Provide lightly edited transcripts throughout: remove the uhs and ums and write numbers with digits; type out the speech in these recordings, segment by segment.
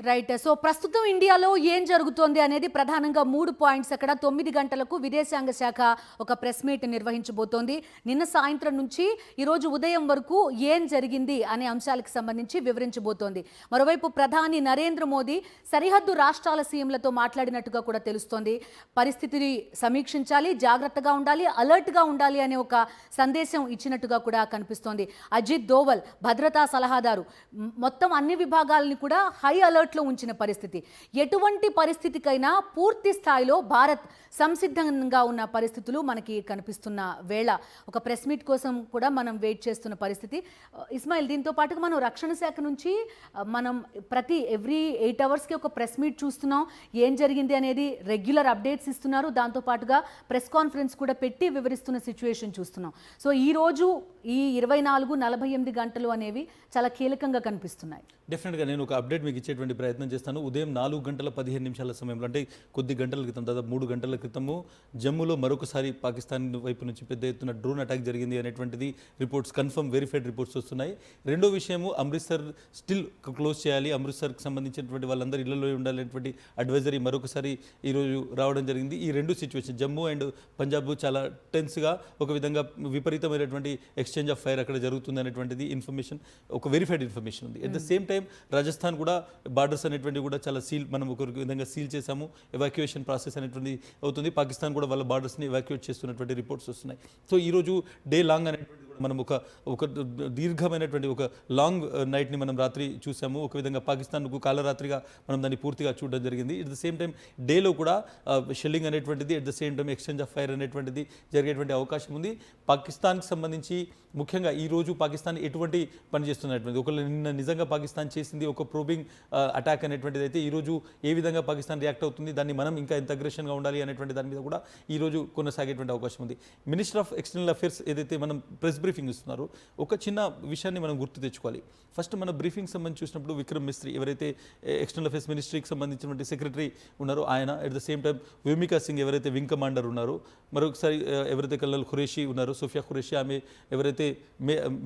Right. So ప్రస్తుతం ఇండియాలో ఏం జరుగుతోంది అనేది ప్రధానంగా 3 పాయింట్స్. అక్కడ 9 గంటలకు విదేశాంగ శాఖ ఒక ప్రెస్ మీట్ నిర్వహించబోతోంది. నిన్న సాయంత్రం నుంచి ఈరోజు ఉదయం వరకు ఏం జరిగింది అనే అంశాలకు సంబంధించి వివరించబోతోంది. మరోవైపు ప్రధాని నరేంద్ర మోదీ సరిహద్దు రాష్ట్రాల సీఎంలతో మాట్లాడినట్టుగా కూడా తెలుస్తోంది. పరిస్థితిని సమీక్షించాలి, జాగ్రత్తగా ఉండాలి, అలర్ట్గా ఉండాలి అనే ఒక సందేశం ఇచ్చినట్టుగా కూడా కనిపిస్తోంది. అజిత్ దోవల్ భద్రతా సలహాదారు మొత్తం అన్ని విభాగాలని కూడా హై అలర్ట్లో ఉంచిన పరిస్థితి. ఎటువంటి పరిస్థితికైనా పూర్తి స్థాయిలో భారత్ సంసిద్ధంగా ఉన్న పరిస్థితులు మనకి కనిపిస్తున్న వేళ ఒక ప్రెస్ మీట్ కోసం కూడా మనం వెయిట్ చేస్తున్న పరిస్థితి. ఇస్మాయిల్, దీంతో పాటుగా మనం రక్షణ శాఖ నుంచి మనం ఎవ్రీ 8 అవర్స్కి ఒక ప్రెస్ మీట్ చూస్తున్నాం. ఏం జరిగింది అనేది రెగ్యులర్ అప్డేట్స్ ఇస్తున్నారు. దాంతోపాటుగా ప్రెస్ కాన్ఫరెన్స్ కూడా పెట్టి వివరిస్తున్న సిచ్యువేషన్ చూస్తున్నాం. సో ఈరోజు ఈ 24-48 గంటలు అనేవి చాలా కీలకంగా కనిపిస్తున్నాయి. డెఫినెట్గా నేను ఒక అప్డేట్ మీకు ఇచ్చేటువంటి ప్రయత్నం చేస్తాను. ఉదయం 4:15 సమయంలో, అంటే కొద్ది గంటల క్రితం, దాదాపు 3 గంటల క్రితము జమ్మూలో మరొకసారి పాకిస్తాన్ వైపు నుంచి పెద్ద ఎత్తున డ్రోన్ అటాక్ జరిగింది అనేటువంటిది రిపోర్ట్స్, కన్ఫర్మ్ వెరిఫైడ్ రిపోర్ట్స్ వస్తున్నాయి. రెండో విషయము, అమృత్సర్ స్టిల్ క్లోజ్ చేయాలి, అమృత్సర్కి సంబంధించినటువంటి వాళ్ళందరూ ఇళ్లలో ఉండాలనేటువంటి అడ్వైజరీ మరొకసారి ఈరోజు రావడం జరిగింది. ఈ రెండు సిచ్యువేషన్, జమ్మూ అండ్ పంజాబ్ చాలా టెన్స్గా, ఒక విధంగా విపరీతమైనటువంటి ఎక్స్చేంజ్ ఆఫ్ ఫైర్ అక్కడ జరుగుతుంది అనేటువంటిది ఇన్ఫర్మేషన్, ఒక వెరిఫైడ్ ఇన్ఫర్మేషన్ ఉంది. At the same time Rajasthan కూడా బార్డర్స్ అనేటువంటి కూడా చాలా సీల్, మనం ఒక విధంగా సీల్ చేశాము, ఎవాక్యుయేషన్ ప్రాసెస్ అనేటువంటి అవుతుంది. పాకిస్తాన్ కూడా వాళ్ళ బార్డర్స్ని ఎవాక్యుయేట్ చేస్తున్నటువంటి రిపోర్ట్స్ వస్తున్నాయి. సో ఈరోజు డే లాంగ్ అనేటువంటి మనం ఒక దీర్ఘమైనటువంటి ఒక లాంగ్ నైట్ని మనం రాత్రి చూసాము. ఒక విధంగా పాకిస్తాన్కు కాలరాత్రిగా మనం దాన్ని పూర్తిగా చూడడం జరిగింది. ఎట్ ద సేమ్ టైం డేలో కూడా షెల్లింగ్ అనేటువంటిది, at the same time exchange of fire అనేటువంటిది జరిగేటువంటి అవకాశం ఉంది. పాకిస్తాన్కి సంబంధించి ముఖ్యంగా ఈరోజు పాకిస్తాన్ ఎటువంటి పని చేస్తున్నటువంటిది, ఒకవేళ నిన్న నిజంగా పాకిస్తాన్ చేసింది ఒక ప్రోబింగ్ అటాక్ అనేటువంటిది అయితే ఈరోజు ఏ విధంగా పాకిస్తాన్ రియాక్ట్ అవుతుంది, దాన్ని మనం ఇంకా ఎంత అగ్రెషన్గా ఉండాలి అనేటువంటి దాని మీద కూడా ఈరోజు కొనసాగేటువంటి అవకాశం ఉంది. మినిస్టర్ ఆఫ్ ఎక్స్టర్నల్ అఫేర్స్ ఏదైతే మనం ప్రెస్ బ్రీఫింగ్ ఇస్తున్నారు, ఒక చిన్న విషయాన్ని మనం గుర్తు తెచ్చుకోవాలి. ఫస్ట్ మన బ్రీఫింగ్ సంబంధించి చూసినప్పుడు విక్రమ్ మిస్త్రీ, ఎవరైతే ఎక్స్టర్నల్ అఫేర్స్ మినిస్ట్రీకి సంబంధించినటువంటి సెక్రటరీ ఉన్నారో ఆయన, at the same time Vyomika Singh ఎవరైతే వింగ్ కమాండర్ ఉన్నారో, మరొకసారి ఎవరైతే కల్నల్ ఖురేషి ఉన్నారో, సోఫియా ఖురేషి, ఆమె ఎవరైతే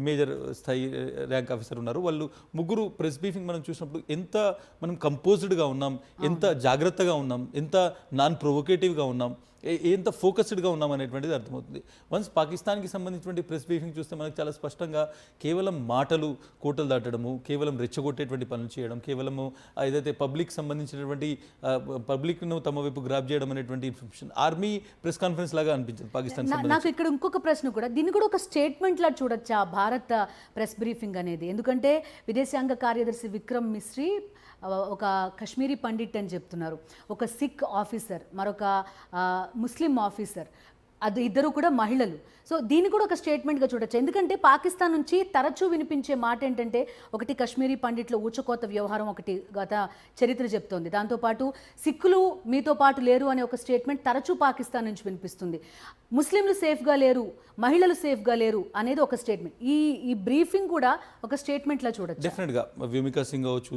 మేజర్ స్థాయి ర్యాంక్ ఆఫీసర్ ఉన్నారో, వాళ్ళు ముగ్గురు ప్రెస్ బ్రీఫింగ్ మనం చూసినప్పుడు ఎంత మనం కంపోజ్డ్గా ఉన్నాం, ఎంత జాగ్రత్తగా ఉన్నాం, ఎంత నాన్ ప్రొవోకేటివ్గా ఉన్నాం, ఎంత ఫోకస్డ్గా ఉన్నాం అనేటువంటిది అర్థమవుతుంది. వన్స్ పాకిస్తాన్కి సంబంధించినటువంటి ప్రెస్ బ్రీఫింగ్ చూస్తే మనకు చాలా స్పష్టంగా కేవలం మాటలు కోటలు దాటడము, కేవలం రెచ్చగొట్టేటువంటి పనులు చేయడం, కేవలము ఏదైతే పబ్లిక్ సంబంధించినటువంటి పబ్లిక్ను తమ వైపు గ్రాప్ చేయడం అనేటువంటి ఇన్ఫర్మేషన్ ఆర్మీ ప్రెస్ కాన్ఫరెన్స్ లాగా అనిపించింది పాకిస్తాన్. నాకు ఇక్కడ ఇంకొక ప్రశ్న కూడా, దీన్ని కూడా ఒక స్టేట్మెంట్ లా చూడొచ్చా భారత్ ప్రెస్ బ్రీఫింగ్ అనేది? ఎందుకంటే విదేశాంగ కార్యదర్శి విక్రమ్ మిశ్రీ ఒక కశ్మీరీ పండిట్ అని చెప్తున్నారు, ఒక సిక్ ఆఫీసర్, మరొక ముస్లిం ఆఫీసర్, అది ఇద్దరు కూడా మహిళలు. సో దీన్ని కూడా ఒక స్టేట్మెంట్గా చూడొచ్చు. ఎందుకంటే పాకిస్తాన్ నుంచి తరచూ వినిపించే మాట ఏంటంటే, ఒకటి కశ్మీరీ పండిట్ల ఊచకోత వ్యవహారం ఒకటి గత చరిత్ర చెప్తోంది. దాంతోపాటు సిక్కులు మీతో పాటు లేరు అనే ఒక స్టేట్మెంట్ తరచూ పాకిస్తాన్ నుంచి వినిపిస్తుంది. ముస్లింలు సేఫ్గా లేరు, మహిళలు సేఫ్గా లేరు అనేది ఒక స్టేట్మెంట్. ఈ బ్రీఫింగ్ కూడా ఒక స్టేట్మెంట్లా చూడొచ్చు. డెఫినెట్గా వ్యోమికా సింగ్ కావచ్చు,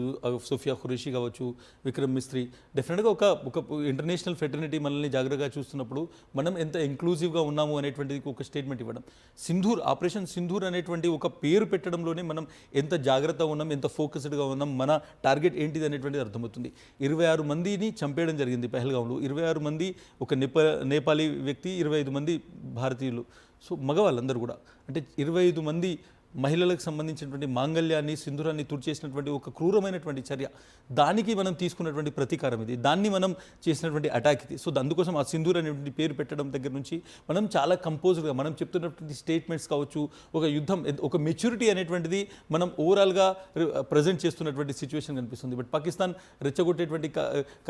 సోఫియా ఖురేషి కావచ్చు, విక్రమ్ మిస్త్రీ, డెఫినెట్గా ఒక ఇంటర్నేషనల్ ఫెటర్నిటీ మనల్ని జాగ్రత్తగా చూస్తున్నప్పుడు మనం ఎంత ఇంక్లూజివ్గా ఉన్నాము అనేటువంటిది ఒక స్టేట్మెంట్ ఇవ్వడం. సింధూర్, ఆపరేషన్ సింధూర్ అనేటువంటి ఒక పేరు పెట్టడంలోనే మనం ఎంత జాగ్రత్తగా ఉన్నాం, ఎంత ఫోకస్డ్గా ఉన్నాం, మన టార్గెట్ ఏంటిది అనేటువంటిది అర్థమవుతుంది. 26 మందిని చంపేయడం జరిగింది పహల్గాంలో. 26 మంది ఒక నేపాలీ వ్యక్తి, 25 మంది భారతీయులు. సో మగవాళ్ళందరూ కూడా, అంటే 25 మంది మహిళలకు సంబంధించినటువంటి మాంగళ్యాన్ని, సింధూరాన్ని తుడిచేసినటువంటి ఒక క్రూరమైనటువంటి చర్య, దానికి మనం తీసుకున్నటువంటి ప్రతీకారం ఇది, దాన్ని మనం చేసినటువంటి అటాక్ ఇది. సో అందుకోసం ఆ సింధూర్ అనేటువంటి పేరు పెట్టడం దగ్గర నుంచి మనం చాలా కంపోజ్డ్గా మనం చెప్తున్నటువంటి స్టేట్మెంట్స్ కావచ్చు, ఒక యుద్ధం, ఒక మెచ్యూరిటీ అనేటువంటిది మనం ఓవరాల్గా ప్రజెంట్ చేస్తున్నటువంటి సిచ్యువేషన్ కనిపిస్తుంది. బట్ పాకిస్తాన్ రెచ్చగొట్టేటువంటి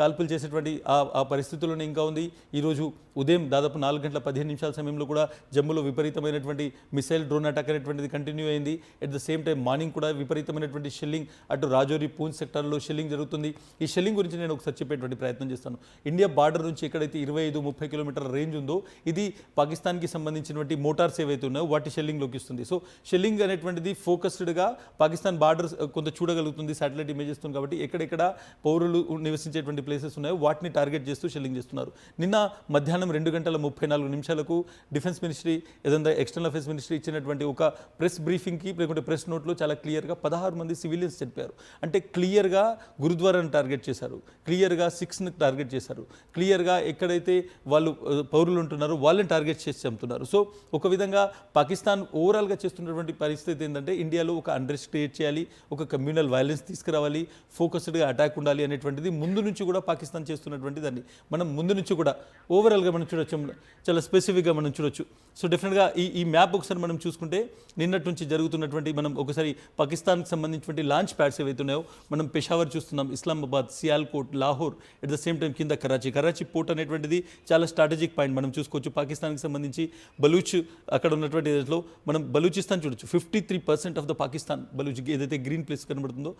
కాల్పులు చేసేటువంటి ఆ పరిస్థితుల్లోనే ఇంకా ఉంది. ఈరోజు ఉదయం దాదాపు 4:15 సమయంలో కూడా జమ్మూలో విపరీతమైనటువంటి మిసైల్ డ్రోన్ అటాక్ అనేటువంటిది కంటిన్యూ అయింది. At the same time morning కూడా విపరీతమైనటువంటి షెల్లింగ్, అటు రాజౌరి, పూంచ్ సెక్టార్లో షెల్లింగ్ జరుగుతుంది. ఈ షెల్లింగ్ గురించి నేను ఒకసారి చెప్పేటువంటి ప్రయత్నం చేస్తాను. ఇండియా బార్డర్ నుంచి ఎక్కడైతే 25-30 కిలోమీటర్ల రేంజ్ ఉందో, ఇది పాకిస్తాన్కి సంబంధించినటువంటి మోటార్స్ ఏవైతే ఉన్నాయో వాటి షెల్లింగ్లోకి ఇస్తుంది. సో షెల్లింగ్ అనేటువంటిది ఫోకస్డ్గా పాకిస్తాన్ బార్డర్ కొంత చూడగలుగుతుంది, శాటిలైట్ ఇమేజ్ ఇస్తుంది. కాబట్టి ఎక్కడెక్కడ పౌరులు నివసించేటువంటి ప్లేసెస్ ఉన్నాయో వాటిని టార్గెట్ చేస్తూ షెల్లింగ్ చేస్తున్నారు. నిన్న మధ్యాహ్నం 2:34 డిఫెన్స్ మినిస్ట్రీ, ఏదైనా ఎక్స్టర్నల్ అఫేర్స్ మినిస్ట్రీ ఇచ్చినటువంటి ఒక ప్రెస్ బ్రీఫింగ్ బ్రీఫింగ్కి లేకుంటే ప్రెస్ నోట్లో చాలా క్లియర్గా 16 మంది సివిలియన్స్ చనిపోయారు. అంటే క్లియర్గా గురుద్వారాను టార్గెట్ చేశారు, క్లియర్గా సిక్స్ని టార్గెట్ చేశారు, క్లియర్గా ఎక్కడైతే వాళ్ళు పౌరులు ఉంటున్నారో వాళ్ళని టార్గెట్ చేసి చంపుతున్నారు. సో ఒక విధంగా పాకిస్తాన్ ఓవరాల్గా చేస్తున్నటువంటి పరిస్థితి ఏంటంటే ఇండియాలో ఒక అన్రెస్ట్ క్రియేట్ చేయాలి, ఒక కమ్యూనల్ వైలెన్స్ తీసుకురావాలి, ఫోకస్డ్గా అటాక్ ఉండాలి అనేటువంటిది ముందు నుంచి కూడా పాకిస్తాన్ చేస్తున్నటువంటి దాన్ని మనం ముందు నుంచి కూడా ఓవరాల్గా మనం చూడొచ్చు, చాలా స్పెసిఫిక్గా మనం చూడొచ్చు. సో డెఫినెట్గా ఈ మ్యాప్ ఒకసారి మనం చూసుకుంటే నిన్నటి నుంచి జరుగుతున్నటువంటి మనం ఒకసారి పాకిస్తాన్కి సంబంధించినటువంటి లాంచ్ ప్యాడ్స్ ఏవైతే ఉన్నాయో మనం పెషావర్ చూస్తున్నాం, Islamabad, Sialkot, Lahore, at the same time కింద కరాచీ పోర్ట్ అనేటువంటిది చాలా స్ట్రాటజిక్ పాయింట్ మనం చూసుకోవచ్చు. పాకిస్తాన్కి సంబంధించి బలూచ్ అక్కడ ఉన్నటువంటి ఏదో మనం బలూచిస్తాన్ చూడొచ్చు. 53% ఆఫ్ ద పాకిస్తాన్ బలూచ్ ఏదైతే గ్రీన్ ప్లేస్ కనబడుతుందో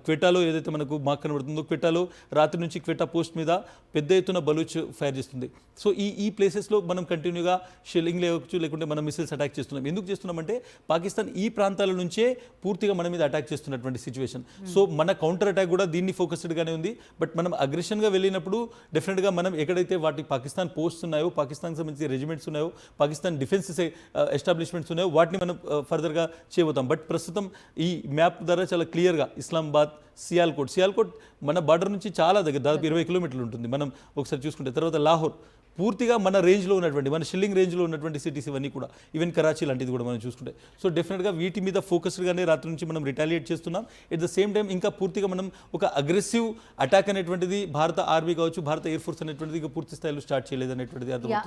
క్వెటాలో ఏదైతే మనకు మార్క్ కనబడుతుందో క్వెటాలో రాత్రి నుంచి క్వెటా పోస్ట్ మీద పెద్ద ఎత్తున బలూచ్ ఫైర్ చేస్తుంది. సో ఈ ప్లేసెస్లో మనం కంటిన్యూగా షెల్లింగ్ లేవచ్చు, లేకుంటే మనం మిసైల్స్ అటాక్ చేస్తున్నాం. ఎందుకు చేస్తున్నామంటే పాకిస్తాన్ ఈ ప్రాంతాల నుంచే పూర్తిగా మన మీద అటాక్ చేస్తున్నటువంటి సిచ్యువేషన్. సో మన కౌంటర్ అటాక్ కూడా దీన్ని ఫోకస్డ్గానే ఉంది. బట్ మనం అగ్రెషన్గా వెళ్ళినప్పుడు డెఫినెట్గా మనం ఎక్కడైతే వాటి పాకిస్తాన్ పోస్ట్స్ ఉన్నాయో, పాకిస్తాన్కి సంబంధించి రెజిమెంట్స్ ఉన్నాయో, పాకిస్తాన్ డిఫెన్స్ ఎస్టాబ్లిష్మెంట్స్ ఉన్నాయో వాటిని మనం ఫర్దర్గా చేయబోతాం. బట్ ప్రస్తుతం ఈ మ్యాప్ ద్వారా చాలా క్లియర్గా ఇస్లామాబాద్, సియాల్కోట్ మన బార్డర్ నుంచి చాలా దగ్గర, దాదాపు 20 కిలోమీటర్లు ఉంటుంది మనం ఒకసారి చూసుకుంటే. తర్వాత లాహోర్ పూర్తిగా మన రేంజ్లో ఉన్నటువంటి, మన షిల్లింగ్ రేంజ్లో ఉన్నటువంటి సిటీస్ ఇవన్నీ కూడా, ఈవెన్ కరాచీ లాంటిది కూడా మనం చూసుకుంటే. సో డెఫినెట్గా వీటి మీద ఫోకస్డ్గానే రాత్రి నుంచి మనం రిటాలియేట్ చేస్తున్నాం. ఎట్ ద సేమ్ టైం ఇంకా పూర్తిగా మనం ఒక అగ్రెసివ్ అటాక్ అనేటువంటిది భారత ఆర్మీ కావచ్చు, భారత ఎయిర్ ఫోర్స్ అనేటువంటిది ఇంకా పూర్తి స్థాయిలో స్టార్ట్ చేయలేదు అనేటువంటిది అర్థం.